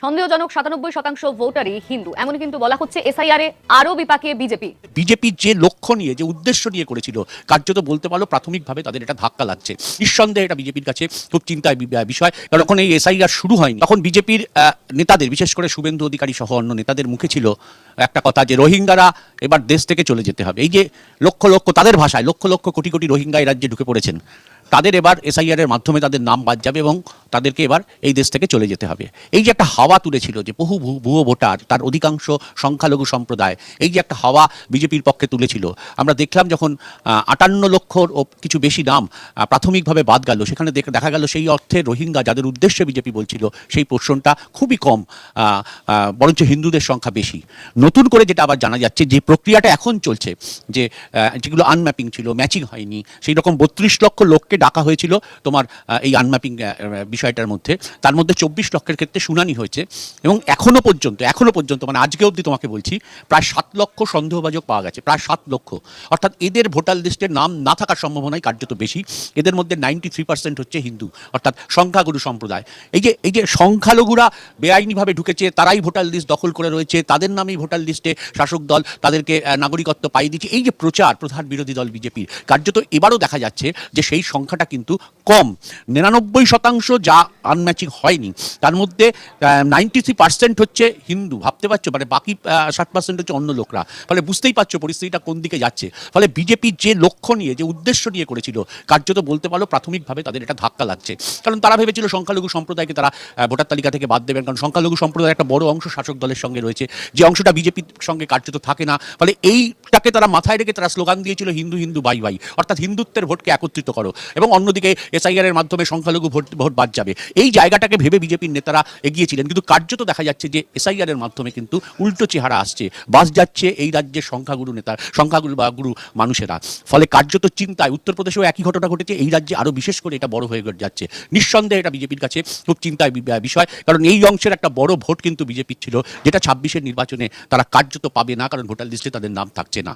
সন্দেহজনক ৯৭% ভোটারই হিন্দু, এমন কিন্তু বলা হচ্ছে। এসআইআর এ আরো বিপাকে বিজেপি। বিজেপির যে লক্ষ্য নিয়ে, যে উদ্দেশ্য নিয়ে করেছিল, কার্যত বলতে পারলো প্রাথমিকভাবে তাদের এটা ধাক্কা লাগছে। নিঃসন্দেহে এটা বিজেপির কাছে খুব চিন্তার বিষয়। কারণ যখন এই এসআইআর শুরু হয়নি, তখন বিজেপির নেতাদের, বিশেষ করে শুভেন্দু অধিকারী সহ অন্য নেতাদের মুখে ছিল একটা কথা, যে রোহিঙ্গারা এবার দেশ থেকে চলে যেতে হবে। এই যে লক্ষ লক্ষ, তাদের ভাষায় লক্ষ লক্ষ কোটি কোটি রোহিঙ্গা এই রাজ্যে ঢুকে পড়েছেন, তাদের এবার এসআইআর এর মাধ্যমে তাদের নাম বাদ যাবে এবং তাদেরকে এবার এই দেশ থেকে চলে যেতে হবে। এই যে একটা হাওয়া তুলেছিল, যে বহু ভুয়ো ভোটার, তার অধিকাংশ সংখ্যালঘু সম্প্রদায়, এই যে একটা হাওয়া বিজেপির পক্ষে তুলেছিল, আমরা দেখলাম যখন ৫৮ লক্ষর কিছু বেশি নাম প্রাথমিকভাবে বাদ গেল, সেখানে দেখা গেল সেই অর্থে রোহিঙ্গা, যাদের উদ্দেশ্যে বিজেপি বলছিল, সেই পোর্শনটা খুবই কম, বরঞ্চ হিন্দুদের সংখ্যা বেশি। নতুন করে যেটা আবার জানা যাচ্ছে, যে প্রক্রিয়াটা এখন চলছে, যে যেগুলো আনম্যাপিং ছিল, ম্যাচিং হয়নি, সেই রকম ৩২ লক্ষ লোককে ডাকা হয়েছিল তোমার এই আনম্যাপিং বিষয়টার মধ্যে। তার মধ্যে ২৪ লক্ষের ক্ষেত্রে শুনানি হয়েছে এবং এখনো পর্যন্ত মানে আজকে অবধি তোমাকে বলছি, প্রায় ৭ লক্ষ সন্দেহভাজন পাওয়া গেছে, প্রায় ৭ লক্ষ। অর্থাৎ এদের ভোটার লিস্টের নাম না থাকার সম্ভাবনাই কার্যত বেশি। এদের মধ্যে 93% হচ্ছে হিন্দু, অর্থাৎ সংখ্যাগুরু সম্প্রদায়। এই যে সংখ্যালঘুরা বেআইনিভাবে ঢুকেছে, তারাই ভোটার লিস্ট দখল করে রয়েছে, তাদের নামেই ভোটার লিস্টে শাসক দল তাদেরকে নাগরিকত্ব পাইয়ে দিচ্ছে। এই যে প্রচার প্রধান বিরোধী দল বিজেপির, কার্যত এবারও দেখা যাচ্ছে যে সেই সংখ্যাটা কিন্তু কম। ৯৯% যা আনম্যাচিং হয়নি, তার মধ্যে 93% হচ্ছে হিন্দু। ভাবতে পারছো, মানে বাকি 60% হচ্ছে অন্য লোকরা। ফলে বুঝতেই পারছো পরিস্থিতিটা কোন দিকে যাচ্ছে। ফলে বিজেপির যে লক্ষ্য নিয়ে, যে উদ্দেশ্য নিয়ে করেছিল, কার্যত বলতে পারলো প্রাথমিকভাবে তাদের এটা ধাক্কা লাগছে। কারণ তারা ভেবেছিল সংখ্যালঘু সম্প্রদায়কে তারা ভোটার তালিকা থেকে বাদ দেবেন, কারণ সংখ্যালঘু সম্প্রদায়ের একটা বড় অংশ শাসক দলের সঙ্গে রয়েছে, যে অংশটা বিজেপির সঙ্গে কার্যত থাকে না। ফলে এইটাকে তারা মাথায় রেখে তারা স্লোগান দিয়েছিল, হিন্দু হিন্দু বাই বাই, অর্থাৎ হিন্দুত্বের ভোটকে একত্রিত করো, এবং অন্যদিকে এসআইআর এর মাধ্যমে সংখ্যালঘু ভোট বাদ যাবে। এই জায়গাটাকে ভেবে বিজেপির নেতারা এগিয়েছিলেন, কিন্তু কার্যত দেখা যাচ্ছে যে এসআইআর এর মাধ্যমে কিন্তু উল্টো চেহারা আসছে, বাস যাচ্ছে এই রাজ্যের সংখ্যাগুরু মানুষেরা। ফলে কার্যত চিন্তায়, উত্তরপ্রদেশেও একই ঘটনা ঘটেছে, এই রাজ্যে আরো বিশেষ করে এটা বড় হয়ে যাচ্ছে। নিঃসন্দেহে এটা বিজেপির কাছে খুব চিন্তার বিষয়, কারণ এই অংশের একটা বড় ভোট কিন্তু বিজেপির ছিল, যেটা ২৬-এর নির্বাচনে তারা কার্যত পাবে না, কারণ ভোটার লিস্টে তাদের নাম থাকছে না।